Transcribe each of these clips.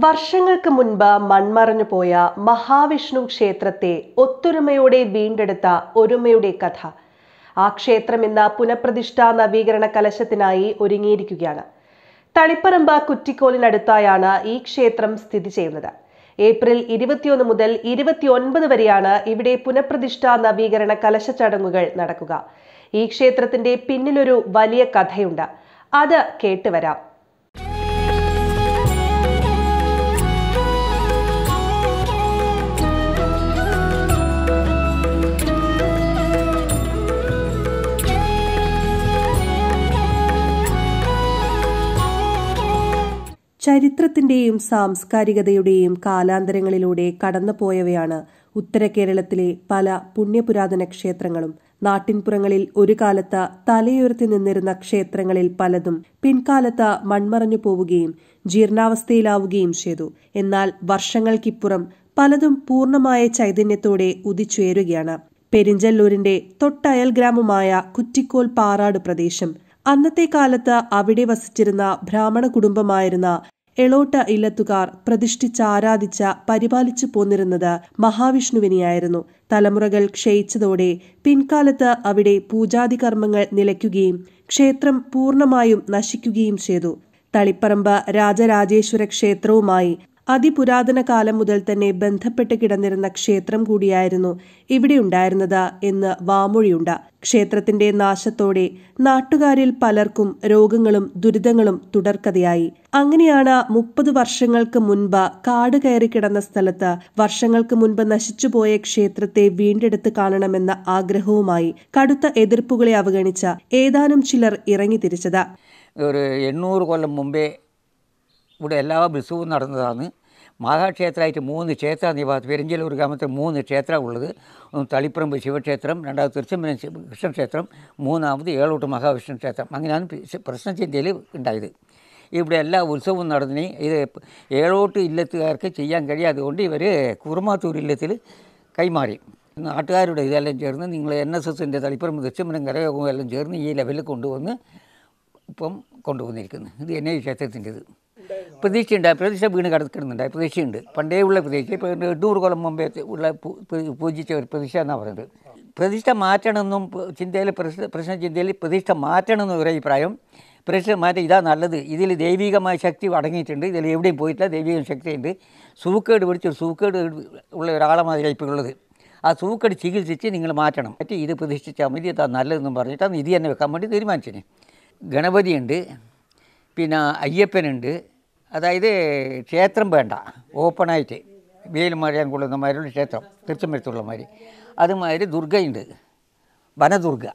വർഷങ്ങൾക്ക് മുൻപ് മൺമറഞ്ഞു പോയ മഹാവിഷ്ണു ക്ഷേത്രത്തെ ഒത്തൊരുമയോടെ വീണ്ടെടുത്ത ഒരുമയുടെ കഥ. ആ ക്ഷേത്രം ഇന്ന് പുനഃപ്രതിഷ്ഠാ നവീകരണ കലശത്തിനായി ഒരുങ്ങിയിരിക്കുകയാണ്. തളിപ്പറമ്പ് കുറ്റിക്കോലിനടുത്തായാണ് ഈ ക്ഷേത്രം സ്ഥിതി ചെയ്യുന്നത്. ഏപ്രിൽ 21 മുതൽ 29 വരെയാണ് ഇവിടെ പുനഃപ്രതിഷ്ഠാ നവീകരണ കലശ ചടങ്ങുകൾ നടക്കുക. ഈ ക്ഷേത്രത്തിന്റെ പിന്നിലൊരു വലിയ കഥയുണ്ട്. അത് കേട്ടുവരാം. ചരിത്രത്തിന്റെയും സാംസ്കാരികതയുടെയും കാലാന്തരങ്ങളിലൂടെ കടന്നുപോയവയാണ് ഉത്തര കേരളത്തിലെ പല പുണ്യപുരാതന ക്ഷേത്രങ്ങളും. നാട്ടിൻപുറങ്ങളിൽ ഒരു കാലത്ത് തലയുയർത്തി നിന്നിരുന്ന ക്ഷേത്രങ്ങളിൽ പലതും പിൻകാലത്ത് മൺമറഞ്ഞു പോവുകയും ജീർണാവസ്ഥയിലാവുകയും ചെയ്തു. എന്നാൽ വർഷങ്ങൾക്കിപ്പുറം പലതും പൂർണ്ണമായ ചൈതന്യത്തോടെ ഉദിച്ചുയരുകയാണ്. പെരിഞ്ചല്ലൂരിന്റെ തൊട്ടയൽ ഗ്രാമമായ കുറ്റിക്കോൽ പാറാട് പ്രദേശം. അന്നത്തെ കാലത്ത് അവിടെ വസിച്ചിരുന്ന ബ്രാഹ്മണ കുടുംബമായിരുന്ന എളോട്ട ഇല്ലത്തുകാർ പ്രതിഷ്ഠിച്ചാരാധിച്ച പരിപാലിച്ചു പോന്നിരുന്നത് മഹാവിഷ്ണുവിനെയായിരുന്നു. തലമുറകൾ ക്ഷയിച്ചതോടെ പിൻകാലത്ത് അവിടെ പൂജാതി കർമ്മങ്ങൾ നിലയ്ക്കുകയും ക്ഷേത്രം പൂർണ്ണമായും നശിക്കുകയും ചെയ്തു. തളിപ്പറമ്പ് രാജരാജേശ്വര ക്ഷേത്രവുമായി അതിപുരാതന കാലം മുതൽ തന്നെ ബന്ധപ്പെട്ട് കിടന്നിരുന്ന ക്ഷേത്രം കൂടിയായിരുന്നു ഇവിടെ ഉണ്ടായിരുന്നത് എന്ന് വാമൊഴിയുണ്ട്. ക്ഷേത്രത്തിന്റെ നാശത്തോടെ നാട്ടുകാരിൽ പലർക്കും രോഗങ്ങളും ദുരിതങ്ങളും തുടർക്കഥയായി. അങ്ങനെയാണ് 30 വർഷങ്ങൾക്ക് മുൻപ് കാട് കയറി കിടന്ന സ്ഥലത്ത് വർഷങ്ങൾക്ക് മുൻപ് നശിച്ചുപോയ ക്ഷേത്രത്തെ വീണ്ടെടുത്ത് കാണണമെന്ന ആഗ്രഹവുമായി കടുത്ത എതിർപ്പുകളെ അവഗണിച്ച ഏതാനും ചിലർ ഇറങ്ങിത്തിരിച്ചത്. ഒരു 800 കൊല്ലം മുമ്പേ ഇവിടെ എല്ലാ ഉത്സവവും നടന്നതാണ്. മഹാക്ഷേത്രമായിട്ട് 3 ക്ഷേത്രമാണ് ഈ ഭാഗത്ത്. പെരിഞ്ചല്ലൂർ ഗ്രാമത്തിൽ 3 ക്ഷേത്രമാണ് ഉള്ളത്. ഒന്ന് തളിപ്പറമ്പ് ശിവക്ഷേത്രം, രണ്ടാമത് തിരുച്ചമ്പലം കൃഷ്ണക്ഷേത്രം, മൂന്നാമത് ഏളോട്ട് മഹാവിഷ്ണു ക്ഷേത്രം. അങ്ങനെയാണ് പ്രശ്നചിന്തയിൽ ഉണ്ടായത്. ഇവിടെ എല്ലാ ഉത്സവവും നടന്നിന്. ഇത് ഏളോട്ട് ഇല്ലത്തുകാർക്ക് ചെയ്യാൻ കഴിയാതുകൊണ്ട് ഇവർ കുറുമാത്തൂർ ഇല്ലത്തിൽ കൈമാറി. നാട്ടുകാരുടെ ഇതെല്ലാം ചേർന്ന് നിങ്ങൾ NSSൻ്റെ തളിപ്പറമ്പ് തിരുച്ചമ്പലം കരയോഗവും എല്ലാം ചേർന്ന് ഈ ലെവലിൽ കൊണ്ടുവന്ന് ഇപ്പം കൊണ്ടുവന്നിരിക്കുന്നു. ഇത് തന്നെ ഈ ക്ഷേത്രത്തിൻ്റെത്. പ്രതീക്ഷയുണ്ട്, പ്രതിഷ്ഠ വീണ് കിടക്കുന്നുണ്ടായി. പ്രതീക്ഷയുണ്ട്, പണ്ടേ ഉള്ള പ്രതീക്ഷ. ഇപ്പോൾ 800 കൊല്ലം മുമ്പേ ഉള്ള പൂജിച്ച ഒരു പ്രതിഷ്ഠ എന്നാണ് പറയുന്നത്. പ്രതിഷ്ഠ മാറ്റണമെന്നും ചിന്തയിൽ പ്രശ്നചിന്തയിൽ പ്രതിഷ്ഠ മാറ്റണമെന്നും ഒരു അഭിപ്രായം. പ്രതിഷ്ഠ മാറ്റം ഇതാ നല്ലത്. ഇതിൽ ദൈവികമായ ശക്തി അടങ്ങിയിട്ടുണ്ട്. ഇതിൽ എവിടെയും പോയിട്ടില്ല, ദൈവിക ശക്തിയുണ്ട്. സൂക്കേട് പിടിച്ച് സൂക്കേട് ഉള്ള ഒരാളമാതിരി ഇപ്പോൾ ഉള്ളത്. ആ സൂക്കേട് ചികിത്സിച്ച് നിങ്ങൾ മാറ്റണം. മറ്റേ ഇത് പ്രതിഷ്ഠിച്ചാൽ മതി, ഇതാ നല്ലതെന്നും പറഞ്ഞിട്ടാണ് ഇത് തന്നെ വെക്കാൻ വേണ്ടി തീരുമാനിച്ചത്. ഗണപതിയുണ്ട്, പിന്നെ അയ്യപ്പനുണ്ട്. അതായത് ക്ഷേത്രം വേണ്ട, ഓപ്പണായിട്ട് വെയിൽ മഴയാൻ കൊള്ളുന്നമാരുള്ള ക്ഷേത്രം തിരുച്ചമ്പലത്തുള്ളമാതിരി. അതുമാതിരി ദുർഗയുണ്ട്, വനദുർഗ.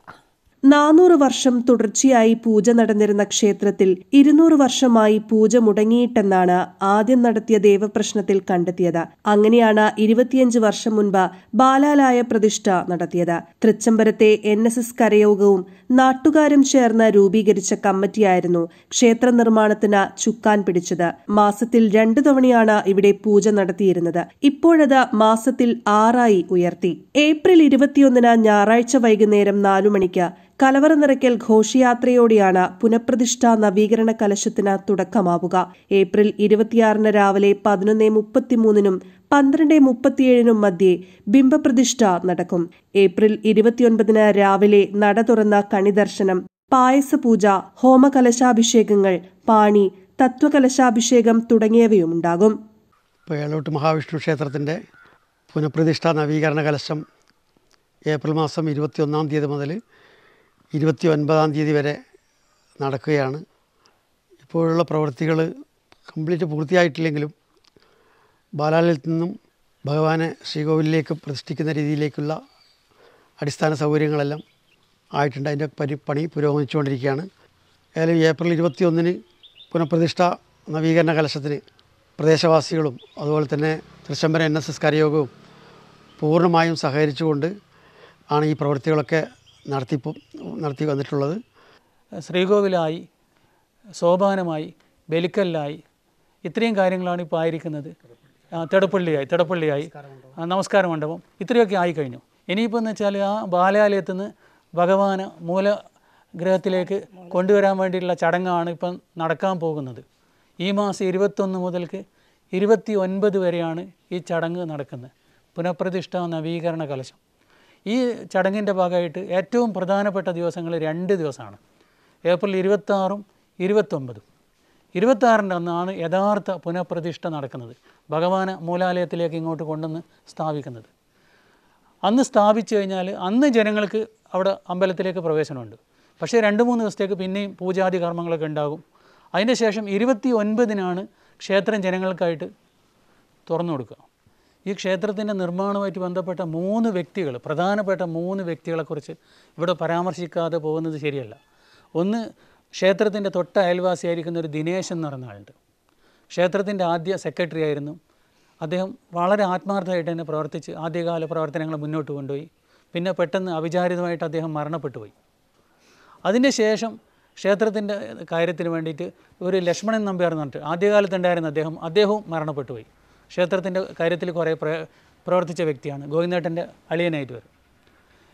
400 വർഷം തുടർച്ചയായി പൂജ നടന്നിരുന്ന ക്ഷേത്രത്തിൽ 200 വർഷമായി പൂജ മുടങ്ങിയിട്ടെന്നാണ് ആദ്യം നടത്തിയ ദേവപ്രശ്നത്തിൽ കണ്ടെത്തിയത്. അങ്ങനെയാണ് 25 വർഷം മുൻപ് ബാലാലായ പ്രതിഷ്ഠ നടത്തിയത്. തൃച്ചംബരത്തെ NSS കരയോഗവും നാട്ടുകാരും ചേർന്ന് രൂപീകരിച്ച കമ്മിറ്റിയായിരുന്നു ക്ഷേത്ര നിർമ്മാണത്തിന് ചുക്കാൻ പിടിച്ചത്. മാസത്തിൽ 2 തവണയാണ് ഇവിടെ പൂജ നടത്തിയിരുന്നത്. ഇപ്പോഴത് മാസത്തിൽ 6 ഉയർത്തി. ഏപ്രിൽ 21 ഞായറാഴ്ച വൈകുന്നേരം 4 മണിക്ക് കലവറ നിറയ്ക്കൽ ഘോഷയാത്രയോടെയാണ് പുനഃപ്രതിഷ്ഠാ നവീകരണ കലശത്തിന് തുടക്കമാവുക. ഏപ്രിൽ 26 രാവിലെ 11:33 12:37 മധ്യേ ബിംബപ്രതിഷ്ഠ നടക്കും. ഏപ്രിൽ 29 രാവിലെ നട തുറന്ന കണിദർശനം, പായസപൂജ, ഹോമകലശാഭിഷേകങ്ങൾ, പാണി, തത്വകലശാഭിഷേകം തുടങ്ങിയവയുമുണ്ടാകും. ഏളോട്ട് മഹാവിഷ്ണു ക്ഷേത്രത്തിൻ്റെ പുനഃപ്രതിഷ്ഠാ നവീകരണ കലശം ഏപ്രിൽ മാസം 21 തീയതി മുതൽ 29 തീയതി വരെ നടക്കുകയാണ്. ഇപ്പോഴുള്ള പ്രവൃത്തികൾ കംപ്ലീറ്റ് പൂർത്തിയായിട്ടില്ലെങ്കിലും ബാലാലയത്തിൽ നിന്നും ഭഗവാനെ ശ്രീകോവിലേക്ക് പ്രതിഷ്ഠിക്കുന്ന രീതിയിലേക്കുള്ള അടിസ്ഥാന സൗകര്യങ്ങളെല്ലാം ആയിട്ടുണ്ട്. അതിൻ്റെ പണി പുരോഗമിച്ചുകൊണ്ടിരിക്കുകയാണ്. ഏതായാലും ഏപ്രിൽ 21 പുനഃപ്രതിഷ്ഠാ നവീകരണ കലശത്തിന് പ്രദേശവാസികളും അതുപോലെ തന്നെ തൃച്ചംബരം NSS കരയോഗവും പൂർണ്ണമായും സഹകരിച്ചുകൊണ്ട് ആണ് ഈ പ്രവൃത്തികളൊക്കെ നടത്തി വന്നിട്ടുള്ളത്. ശ്രീകോവിലായി, സോപാനമായി, ബലിക്കല്ലായി, ഇത്രയും കാര്യങ്ങളാണ് ഇപ്പോൾ ആയിരിക്കുന്നത്. തിടപ്പള്ളിയായി, നമസ്കാര മണ്ഡപം, ഇത്രയൊക്കെ ആയിക്കഴിഞ്ഞു. ഇനിയിപ്പോൾ എന്ന് വെച്ചാൽ ആ ബാലാലയത്തിൽ നിന്ന് ഭഗവാന് മൂലഗ്രഹത്തിലേക്ക് കൊണ്ടുവരാൻ വേണ്ടിയിട്ടുള്ള ചടങ്ങാണ് ഇപ്പം നടക്കാൻ പോകുന്നത്. ഈ മാസം 21 മുതൽക്ക് 29 വരെയാണ് ഈ ചടങ്ങ് നടക്കുന്നത്. പുനഃപ്രതിഷ്ഠ നവീകരണ കലശം. ഈ ചടങ്ങിൻ്റെ ഭാഗമായിട്ട് ഏറ്റവും പ്രധാനപ്പെട്ട ദിവസങ്ങൾ 2 ദിവസമാണ്. ഏപ്രിൽ 26ഉം 29ഉം. 26-ൻ്റെ അന്നാണ് യഥാർത്ഥ പുനഃപ്രതിഷ്ഠ നടക്കുന്നത്. ഭഗവാനെ മൂലാലയത്തിലേക്ക് ഇങ്ങോട്ട് കൊണ്ടുവന്ന് സ്ഥാപിക്കുന്നത്. അന്ന് സ്ഥാപിച്ചു കഴിഞ്ഞാൽ അന്ന് ജനങ്ങൾക്ക് അവിടെ അമ്പലത്തിലേക്ക് പ്രവേശനമുണ്ട്. പക്ഷേ 2-3 ദിവസത്തേക്ക് പിന്നെയും പൂജാതി കർമ്മങ്ങളൊക്കെ ഉണ്ടാകും. അതിന് ശേഷം 29-നാണ് ക്ഷേത്രം ജനങ്ങൾക്കായിട്ട് തുറന്നു കൊടുക്കുക. ഈ ക്ഷേത്രത്തിൻ്റെ നിർമ്മാണവുമായിട്ട് ബന്ധപ്പെട്ട 3 വ്യക്തികൾ, പ്രധാനപ്പെട്ട 3 വ്യക്തികളെക്കുറിച്ച് ഇവിടെ പരാമർശിക്കാതെ പോകുന്നത് ശരിയല്ല. ഒന്ന്, ക്ഷേത്രത്തിൻ്റെ തൊട്ട അയൽവാസിയായിരിക്കുന്ന ഒരു ദിനേശ് എന്ന് പറഞ്ഞ ആളുണ്ട്. ക്ഷേത്രത്തിൻ്റെ ആദ്യ സെക്രട്ടറി ആയിരുന്നു. അദ്ദേഹം വളരെ ആത്മാർത്ഥമായിട്ട് തന്നെ പ്രവർത്തിച്ച് ആദ്യകാല പ്രവർത്തനങ്ങൾ മുന്നോട്ട് കൊണ്ടുപോയി. പിന്നെ പെട്ടെന്ന് അവിചാരിതമായിട്ട് അദ്ദേഹം മരണപ്പെട്ടു പോയി. അതിന് ശേഷം ക്ഷേത്രത്തിൻ്റെ കാര്യത്തിന് വേണ്ടിയിട്ട് ഒരു ലക്ഷ്മണൻ നമ്പ്യാർ എന്ന് പറഞ്ഞിട്ട് ആദ്യകാലത്തുണ്ടായിരുന്ന അദ്ദേഹവും മരണപ്പെട്ടു പോയി. ക്ഷേത്രത്തിൻ്റെ കാര്യത്തിൽ കുറേ പ്രവർത്തിച്ച വ്യക്തിയാണ്. ഗോവിന്ദേട്ടൻ്റെ അളിയനായിട്ട് വരും.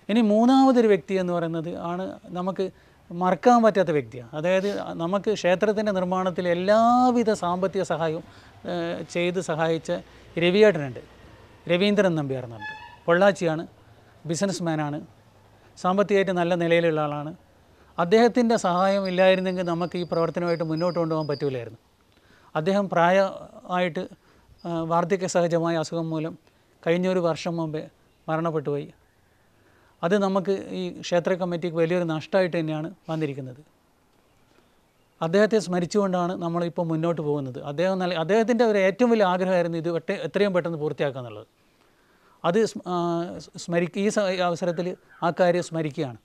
ഇനി 3-മതൊരു വ്യക്തി എന്ന് പറയുന്നത് ആണ് നമുക്ക് മറക്കാൻ പറ്റാത്ത വ്യക്തിയാണ്. അതായത് നമുക്ക് ക്ഷേത്രത്തിൻ്റെ നിർമ്മാണത്തിൽ എല്ലാവിധ സാമ്പത്തിക സഹായവും ചെയ്ത് സഹായിച്ച രവിയേട്ടനുണ്ട്. രവീന്ദ്രൻ നമ്പ്യാർ എന്ന് പറഞ്ഞിട്ട് പൊള്ളാച്ചിയാണ്, ബിസിനസ്മാനാണ്, സാമ്പത്തികമായിട്ട് നല്ല നിലയിലുള്ള ആളാണ്. അദ്ദേഹത്തിൻ്റെ സഹായം ഇല്ലായിരുന്നെങ്കിൽ നമുക്ക് ഈ പ്രവർത്തനമായിട്ട് മുന്നോട്ട് കൊണ്ടുപോകാൻ പറ്റില്ലായിരുന്നു. അദ്ദേഹം പ്രായമായിട്ട് വാർദ്ധക്യ സഹജമായ അസുഖം മൂലം കഴിഞ്ഞൊരു വർഷം മുമ്പേ മരണപ്പെട്ടു പോയി. അത് നമുക്ക് ഈ ക്ഷേത്ര കമ്മിറ്റിക്ക് വലിയൊരു നഷ്ടമായിട്ട് തന്നെയാണ് വന്നിരിക്കുന്നത്. അദ്ദേഹത്തെ സ്മരിച്ചുകൊണ്ടാണ് നമ്മളിപ്പോൾ മുന്നോട്ട് പോകുന്നത്. അദ്ദേഹത്തിൻ്റെ ഒരു ഏറ്റവും വലിയ ആഗ്രഹമായിരുന്നു ഇത് എത്രയും പെട്ടെന്ന് പൂർത്തിയാക്കുക എന്നുള്ളത്. അത് ഈ അവസരത്തിൽ ആ കാര്യം സ്മരിക്കുകയാണ്.